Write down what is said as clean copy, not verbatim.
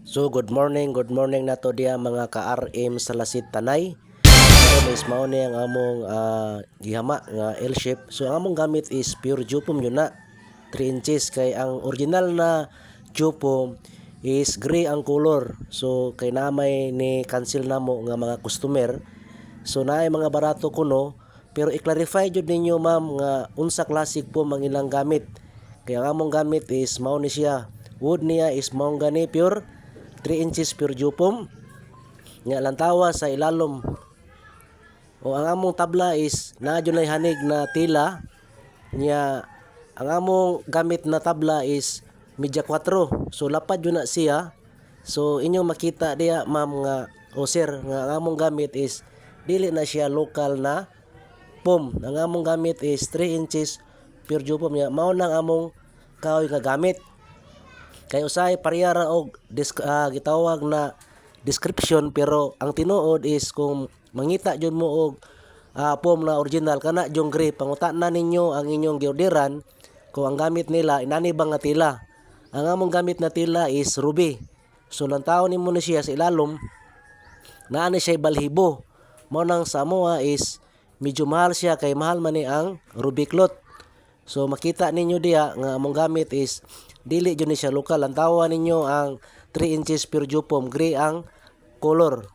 So good morning na to diya mga ka-RM sa Lasit Tanay. So is mao ni ang among gihama nga L shape. So ang among gamit is pure jupom yun na 3 inches kay ang original na jupom is gray ang color. So kay namay ni cancel namo nga mga customer. So naay mga barato kuno pero i-clarify jud ninyo ma'am nga unsa classic po ang ilang gamit. Kaya ang among gamit is mao ni siya. Wood niya is mao gani pure 3 inches pure jupom nga lantawa sa ilalom. O ang among tabla is naa dunay hanig na tila nya. Ang among gamit na tabla is media 4. So lapad yun na siya. So inyong makita diya ma'am nga o sir nga ang among gamit is dili na siya local na pom. Ang among gamit is 3 inches pure jupom nya. Mao nang among kahoy nga gamit. Kay usahay pareha ra og gitawag na description pero ang tinuod is kung mangita jud mo og foam na original kana jung gray pangutana ninyo ang inyong giorderan kung ang gamit nila inani ba nga tila. Ang among gamit na tila is ruby. So lantaw nimo ni siya sa ilalom naa ni siya balhibo. Mao nang sa amoa is medyo mahal siya kay mahal man ni ang ruby cloth. So makita ninyo diya nga among gamit is dili jud ni siya lokal. Lantawan ninyo ang 3 inches pure jupom gray ang color.